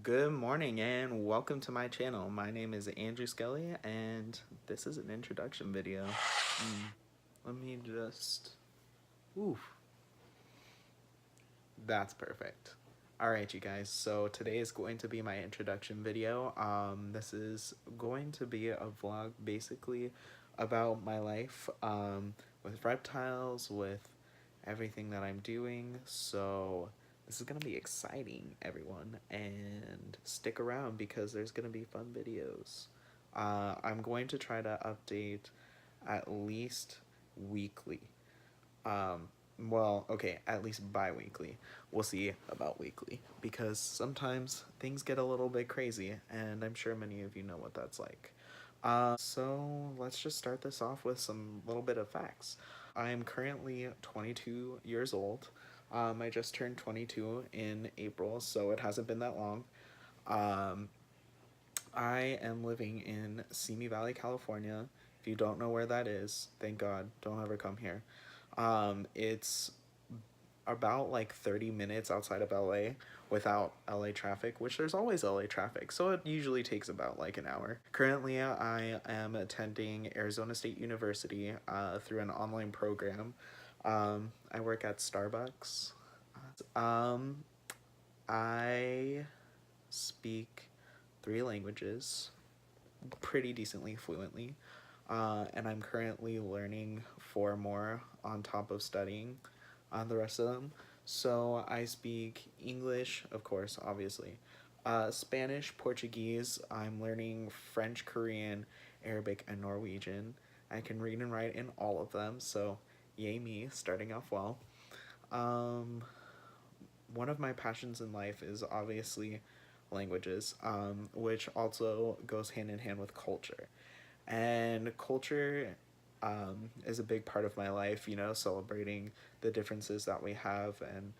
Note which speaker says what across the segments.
Speaker 1: Good morning and welcome to my channel. My name is Andrew Skelly and this is an introduction video. Let me just... Oof. That's perfect. Alright you guys, so today is going to be my introduction video. This is going to be a vlog basically about my life with reptiles, with everything that I'm doing. So this is gonna be exciting, everyone, and stick around because there's gonna be fun videos. I'm going to try to update at least weekly. Well, okay, at least bi-weekly. We'll see about weekly because sometimes things get a little bit crazy, and I'm sure many of you know what that's like. So let's just start this off with some little bit of facts. I am currently 22 years old. I just turned 22 in April, so it hasn't been that long. I am living in Simi Valley, California. If you don't know where that is, thank God, don't ever come here. It's about like 30 minutes outside of LA without LA traffic, which there's always LA traffic, so it usually takes about like an hour. Currently, I am attending Arizona State University through an online program. I work at Starbucks. I speak 3 languages pretty decently fluently, and I'm currently learning 4 more on top of studying the rest of them. So I speak English, of course, obviously, Spanish, Portuguese. I'm learning French, Korean, Arabic, and Norwegian. I can read and write in all of them, so yay me, starting off well. One of my passions in life is obviously languages, which also goes hand in hand with culture. And culture is a big part of my life, you know, celebrating the differences that we have and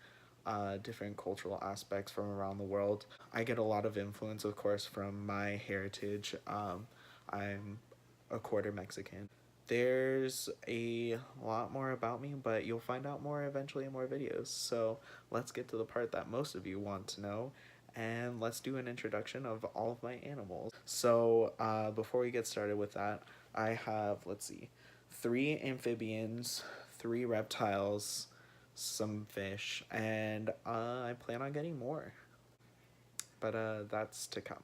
Speaker 1: different cultural aspects from around the world. I get a lot of influence, of course, from my heritage. I'm a quarter Mexican. There's a lot more about me, but you'll find out more eventually in more videos. So let's get to the part that most of you want to know, and let's do an introduction of all of my animals. So before we get started with that, I have, let's see, 3 amphibians, 3 reptiles, some fish, and I plan on getting more. But that's to come.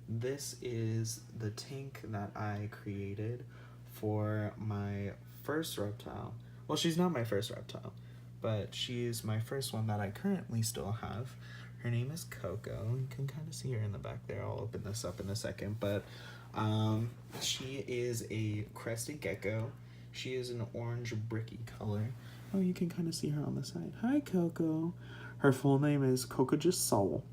Speaker 1: This is the tank that I created for my first reptile. Well, she's not my first reptile, but she is my first one that I currently still have. Her name is Coco. You can kind of see her in the back there. I'll open this up in a second, but she is a crested gecko. She is an orange bricky color. Oh, you can kind of see her on the side. Hi, Coco. Her full name is Coco Soul.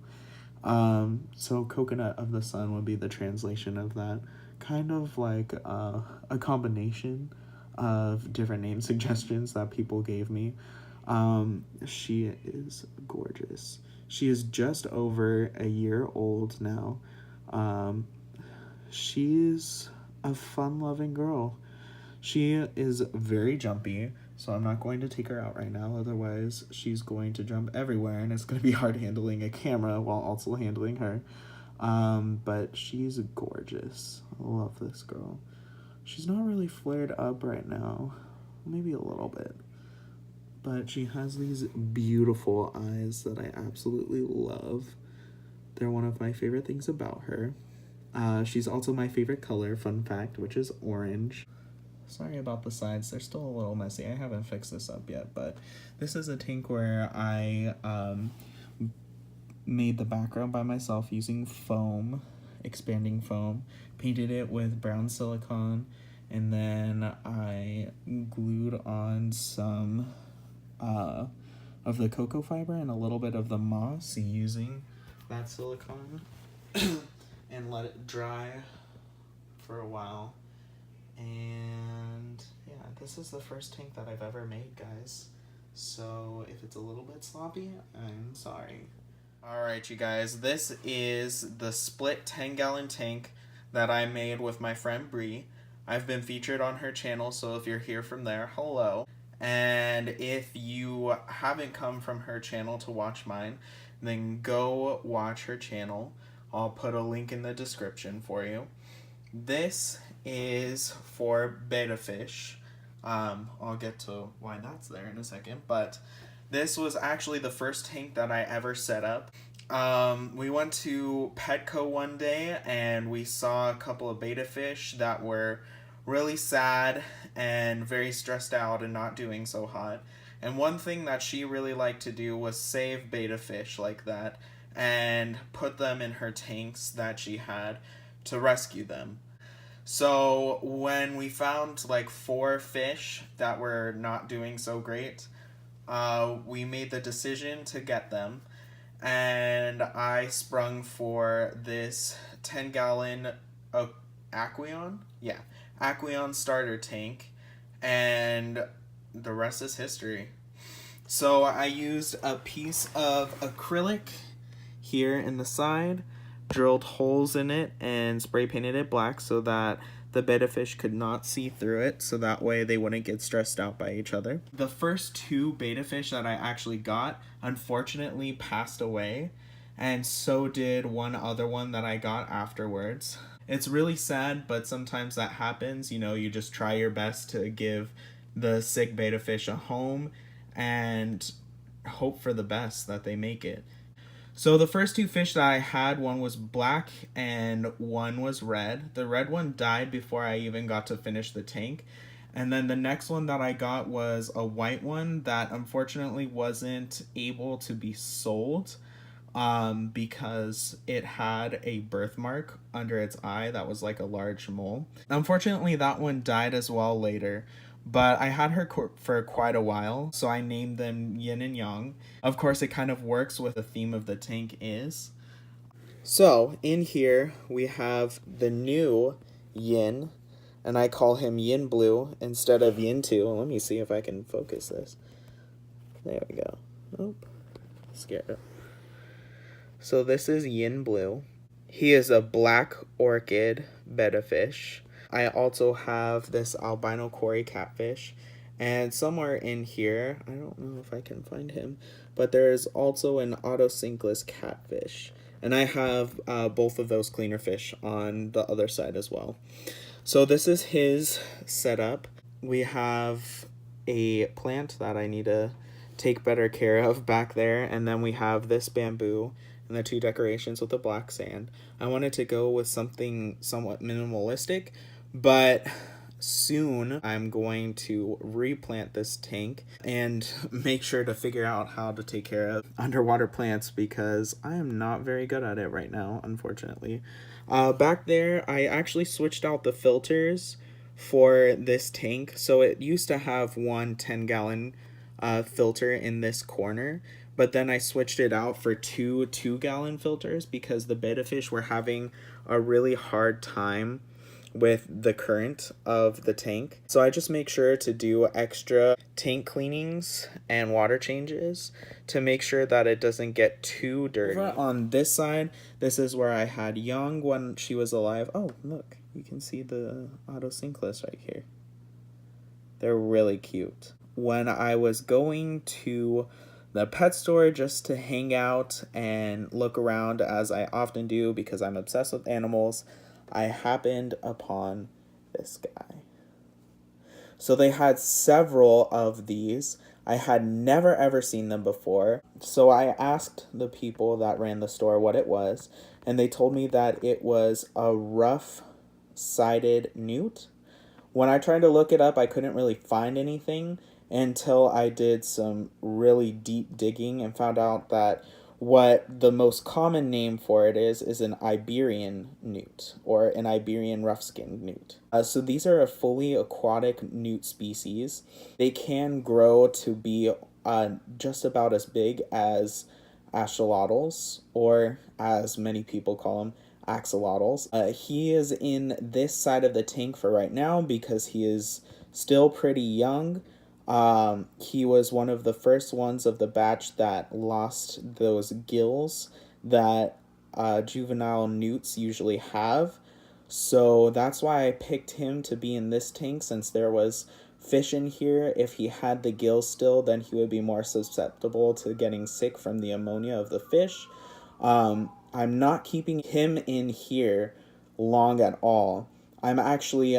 Speaker 1: So Coconut of the Sun would be the translation of that. Kind of like a combination of different name suggestions that people gave me. She is gorgeous. She is just over a year old now. She's a fun-loving girl. She is very jumpy, so I'm not going to take her out right now, otherwise she's going to jump everywhere and it's going to be hard handling a camera while also handling her. But she's gorgeous. I love this girl. She's not really flared up right now, maybe a little bit, but she has these beautiful eyes that I absolutely love. They're one of my favorite things about her. She's also my favorite color, fun fact, which is orange. Sorry about the sides, they're still a little messy. I haven't fixed this up yet, but this is a tank where I made the background by myself using foam, expanding foam, painted it with brown silicone, and then I glued on some of the cocoa fiber and a little bit of the moss using that silicone and let it dry for a while. And yeah, this is the first tank that I've ever made, guys. So if it's a little bit sloppy, I'm sorry. Alright, you guys, this is the split 10-gallon tank that I made with my friend Bree. I've been featured on her channel, so if you're here from there, hello. And if you haven't come from her channel to watch mine, then go watch her channel. I'll put a link in the description for you. This is for betta fish. I'll get to why that's there in a second, but this was actually the first tank that I ever set up. We went to Petco one day and we saw a couple of betta fish that were really sad and very stressed out and not doing so hot. And one thing that she really liked to do was save betta fish like that and put them in her tanks that she had to rescue them. So when we found like 4 fish that were not doing so great, we made the decision to get them, and I sprung for this 10-gallon Aqueon? Yeah, Aqueon starter tank, and the rest is history. So I used a piece of acrylic here in the side, drilled holes in it, and spray painted it black so that the betta fish could not see through it, so that way they wouldn't get stressed out by each other. The first 2 betta fish that I actually got unfortunately passed away, and so did one other one that I got afterwards. It's really sad, but sometimes that happens. You know, you just try your best to give the sick betta fish a home and hope for the best that they make it. So the first 2 fish that I had, one was black and one was red. The red one died before I even got to finish the tank. And then the next one that I got was a white one that unfortunately wasn't able to be sold because it had a birthmark under its eye that was like a large mole. Unfortunately, that one died as well later. But I had her for quite a while, so I named them Yin and Yang. Of course, it kind of works with the theme of the tank is. So, in here, we have the new Yin, and I call him Yin Blue instead of Yin 2. Let me see if I can focus this. There we go. Oh, scared it. So this is Yin Blue. He is a black orchid betta fish. I also have this albino Cory catfish, and somewhere in here, I don't know if I can find him, but there's also an autosynclus catfish, and I have both of those cleaner fish on the other side as well. So this is his setup. We have a plant that I need to take better care of back there, and then we have this bamboo and the 2 decorations with the black sand. I wanted to go with something somewhat minimalistic, but soon I'm going to replant this tank and make sure to figure out how to take care of underwater plants because I am not very good at it right now, unfortunately. Back there, I actually switched out the filters for this tank. So it used to have one 10-gallon filter in this corner, but then I switched it out for 2 2-gallon filters because the betta fish were having a really hard time with the current of the tank. So I just make sure to do extra tank cleanings and water changes to make sure that it doesn't get too dirty. Over on this side, this is where I had Young when she was alive. Oh, look, you can see the autosynclus right here. They're really cute. When I was going to the pet store just to hang out and look around, as I often do because I'm obsessed with animals, I happened upon this guy. So they had several of these. I had never ever seen them before. So I asked the people that ran the store what it was, and they told me that it was a rough-sided newt. When I tried to look it up, I couldn't really find anything until I did some really deep digging and found out that what the most common name for it is an Iberian newt, or an Iberian rough-skinned newt. So these are a fully aquatic newt species. They can grow to be just about as big as axolotls, or as many people call them, axolotls. He is in this side of the tank for right now because he is still pretty young. He was one of the first ones of the batch that lost those gills that juvenile newts usually have. So that's why I picked him to be in this tank, since there was fish in here. If he had the gills still, then he would be more susceptible to getting sick from the ammonia of the fish. I'm not keeping him in here long at all. I'm actually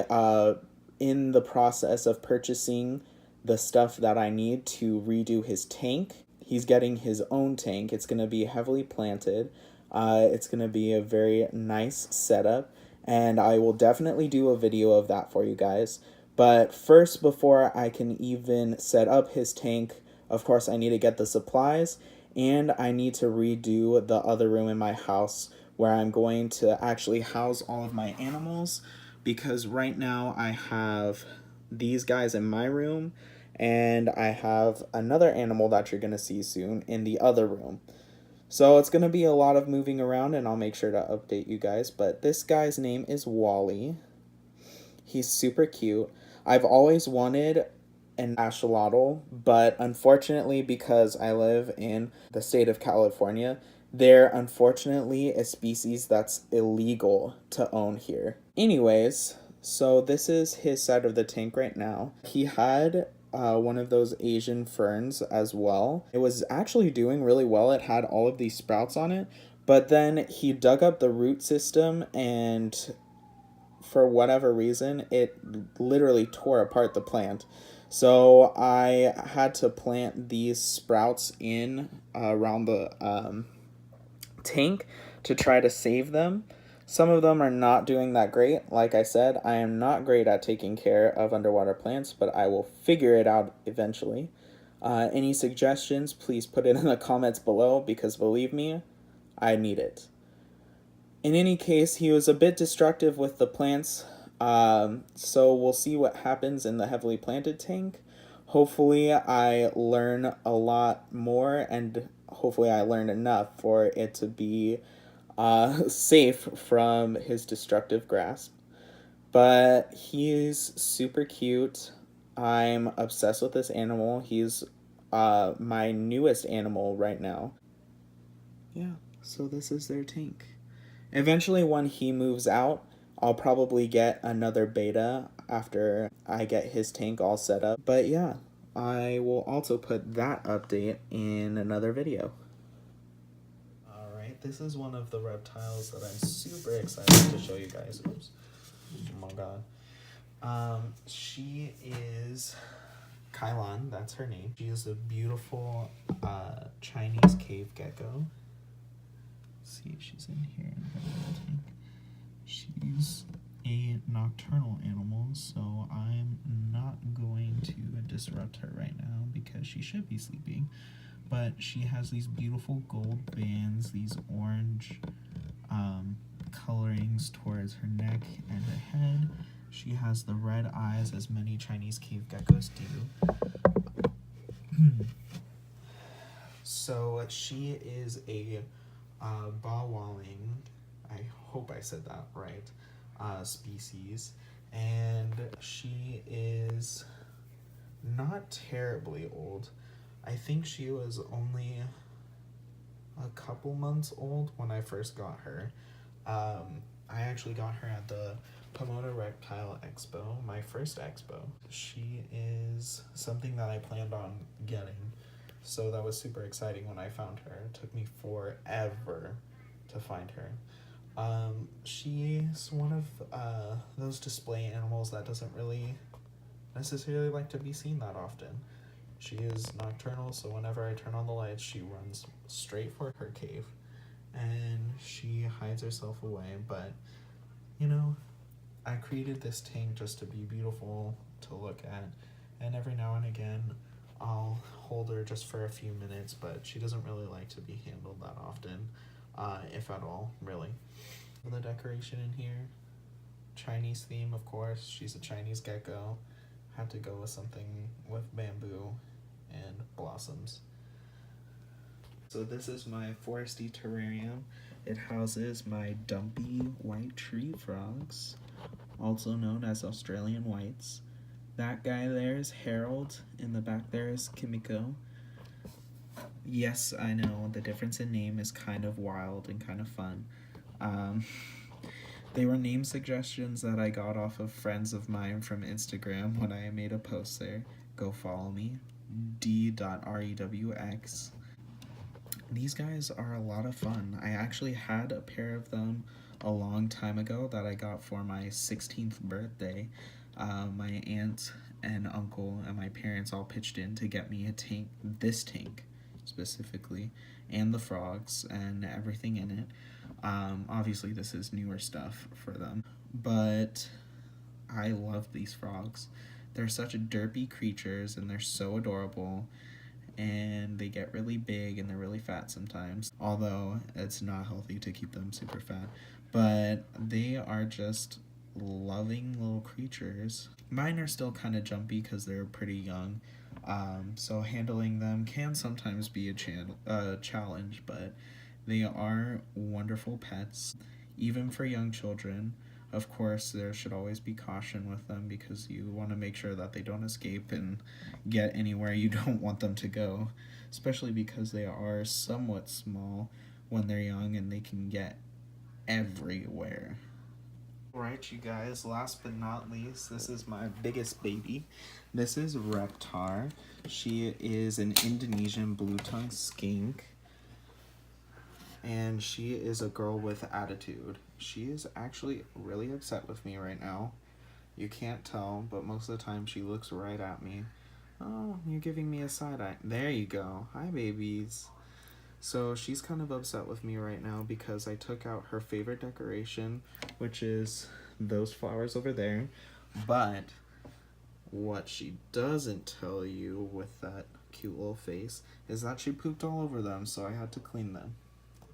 Speaker 1: in the process of purchasing the stuff that I need to redo his tank. He's getting his own tank. It's going to be heavily planted. It's going to be a very nice setup, and I will definitely do a video of that for you guys. But first, before I can even set up his tank, of course, I need to get the supplies, and I need to redo the other room in my house where I'm going to actually house all of my animals, because right now I have these guys in my room, and I have another animal that you're going to see soon in the other room. So it's going to be a lot of moving around, and I'll make sure to update you guys. But this guy's name is Wally. He's super cute. I've always wanted an axolotl, but unfortunately, because I live in the state of California, they're unfortunately a species that's illegal to own here. Anyways, so this is his side of the tank right now. He had one of those Asian ferns as well. It was actually doing really well. It had all of these sprouts on it, but then he dug up the root system, and for whatever reason, it literally tore apart the plant. So I had to plant these sprouts in around the tank to try to save them. Some of them are not doing that great. Like I said, I am not great at taking care of underwater plants, but I will figure it out eventually. Any suggestions, please put it in the comments below, because believe me, I need it. In any case, he was a bit destructive with the plants, so we'll see what happens in the heavily planted tank. Hopefully I learn a lot more, and hopefully I learn enough for it to be safe from his destructive grasp. But he's super cute. I'm obsessed with this animal. He's my newest animal right now. Yeah, so this is their tank. Eventually, when he moves out, I'll probably get another beta after I get his tank all set up. But yeah, I will also put that update in another video. Alright, this is one of the reptiles that I'm super excited to show you guys. Oops. Oh my god. She is Kailan, that's her name. She is a beautiful Chinese cave gecko. See if she's in here in the tank. She's a nocturnal animal, so I'm not going to disrupt her right now because she should be sleeping. But she has these beautiful gold bands, these orange colorings towards her neck and her head. She has the red eyes, as many Chinese cave geckos do. So she is a Bawaling, I hope I said that right, species, and she is not terribly old. I think she was only a couple months old when I first got her. I actually got her at the Pomona Reptile Expo, my first expo. She is something that I planned on getting, so that was super exciting when I found her. It took me forever to find her. She's one of those display animals that doesn't really necessarily like to be seen that often. She is nocturnal, so whenever I turn on the lights, she runs straight for her cave, and she hides herself away. But, you know, I created this tank just to be beautiful to look at, and every now and again, I'll hold her just for a few minutes, but she doesn't really like to be handled that often, if at all, really. The decoration in here, Chinese theme, of course. She's a Chinese gecko. Had to go with something with bamboo and blossoms. So this is my foresty terrarium. It houses my dumpy white tree frogs, also known as Australian whites. That guy there is Harold. In the back there is Kimiko. Yes, I know, the difference in name is kind of wild and kind of fun. They were name suggestions that I got off of friends of mine from Instagram when I made a post there. Go follow me. D.rewx. These guys are a lot of fun. I actually had a pair of them a long time ago that I got for my 16th birthday. My aunt and uncle and my parents all pitched in to get me a tank, this tank specifically, and the frogs and everything in it. Obviously, this is newer stuff for them, but I love these frogs. They're such derpy creatures and they're so adorable, and they get really big and they're really fat sometimes, although it's not healthy to keep them super fat. But they are just loving little creatures. Mine are still kind of jumpy because they're pretty young, so handling them can sometimes be a challenge, but they are wonderful pets, even for young children. Of course, there should always be caution with them because you want to make sure that they don't escape and get anywhere you don't want them to go, especially because they are somewhat small when they're young and they can get everywhere. Alright, you guys, last but not least, this is my biggest baby. This is Reptar. She is an Indonesian blue-tongued skink, and she is a girl with attitude. She is actually really upset with me right now. You can't tell, but most of the time she looks right at me. Oh, you're giving me a side eye. There you go. Hi, babies. So she's kind of upset with me right now because I took out her favorite decoration, which is those flowers over there. But what she doesn't tell you with that cute little face is that she pooped all over them, so I had to clean them.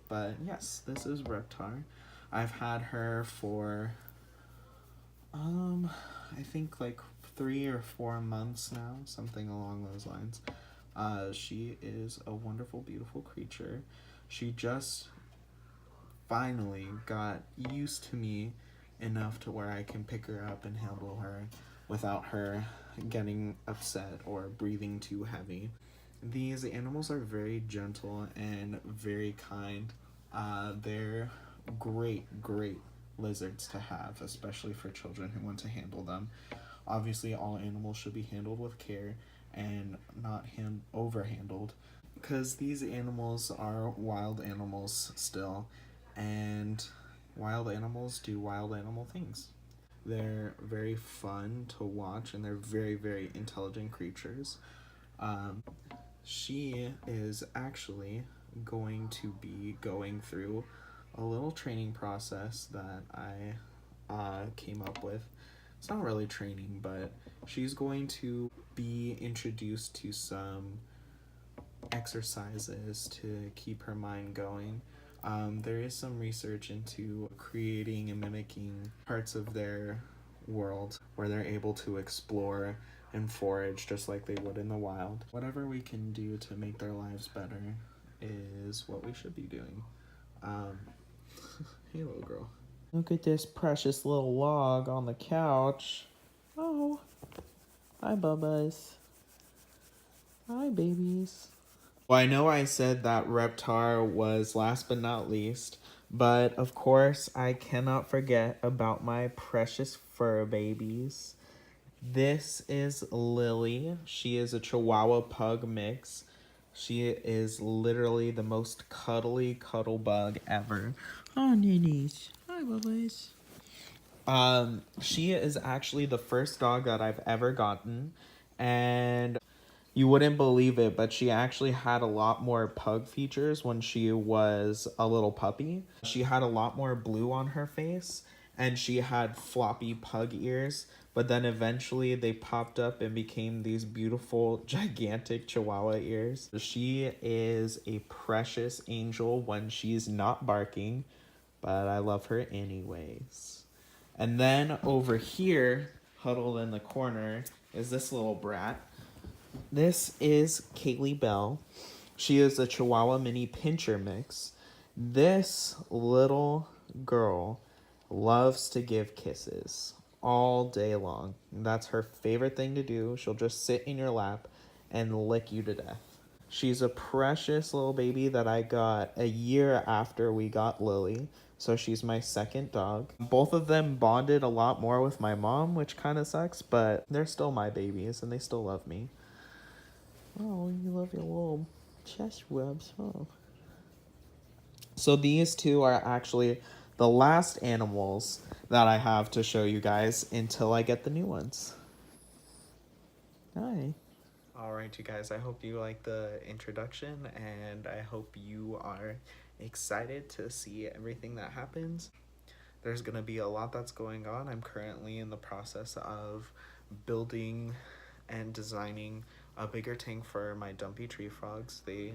Speaker 1: But yes, this is Reptar. I've had her for I think like 3 or 4 months now, something along those lines. She is a wonderful, beautiful creature. She just finally got used to me enough to where I can pick her up and handle her without her getting upset or breathing too heavy. These animals are very gentle and very kind. They're great lizards to have, especially for children who want to handle them. Obviously, all animals should be handled with care and not overhandled, because these animals are wild animals still, and wild animals do wild animal things. They're very fun to watch, and they're very intelligent creatures. She is actually going to be going through a little training process that I came up with. It's not really training, but she's going to be introduced to some exercises to keep her mind going. There is some research into creating and mimicking parts of their world where they're able to explore and forage just like they would in the wild. Whatever we can do to make their lives better is what we should be doing. Hey, little girl. Look at this precious little log on the couch. Oh, hi, Bubbas. Hi, babies. Well, I know I said that Reptar was last but not least, but of course I cannot forget about my precious fur babies. This is Lily. She is a Chihuahua Pug mix. She is literally the most cuddly cuddle bug ever. Oh, Ninnies. Hi, Bubbles. She is actually the first dog that I've ever gotten, and you wouldn't believe it, but she actually had a lot more pug features when she was a little puppy. She had a lot more blue on her face, and she had floppy pug ears, but then eventually they popped up and became these beautiful, gigantic Chihuahua ears. She is a precious angel when she's not barking, but I love her anyways. And then over here, huddled in the corner, is this little brat. This is Kaylee Bell. She is a Chihuahua mini pincher mix. This little girl loves to give kisses all day long. That's her favorite thing to do. She'll just sit in your lap and lick you to death. She's a precious little baby that I got a year after we got Lily. So she's my second dog. Both of them bonded a lot more with my mom, which kind of sucks, but they're still my babies and they still love me. Oh, you love your little chest rubs, huh? So these two are actually the last animals that I have to show you guys until I get the new ones. Hi. Alright, you guys, I hope you like the introduction, and I hope you are excited to see everything that happens. There's going to be a lot that's going on. I'm currently in the process of building and designing a bigger tank for my dumpy tree frogs. They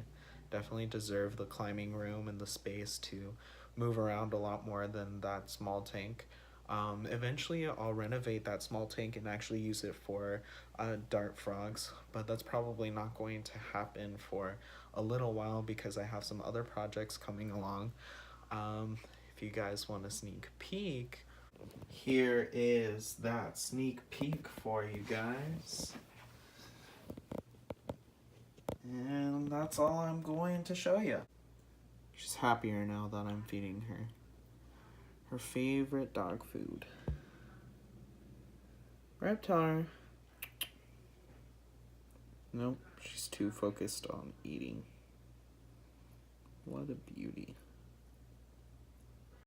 Speaker 1: definitely deserve the climbing room and the space to move around a lot more than that small tank. Eventually, I'll renovate that small tank and actually use it for dart frogs, but that's probably not going to happen for a little while because I have some other projects coming along. If you guys want a sneak peek, here is that sneak peek for you guys. And that's all I'm going to show you. She's happier now that I'm feeding her her favorite dog food. Reptar. Nope, she's too focused on eating. What a beauty.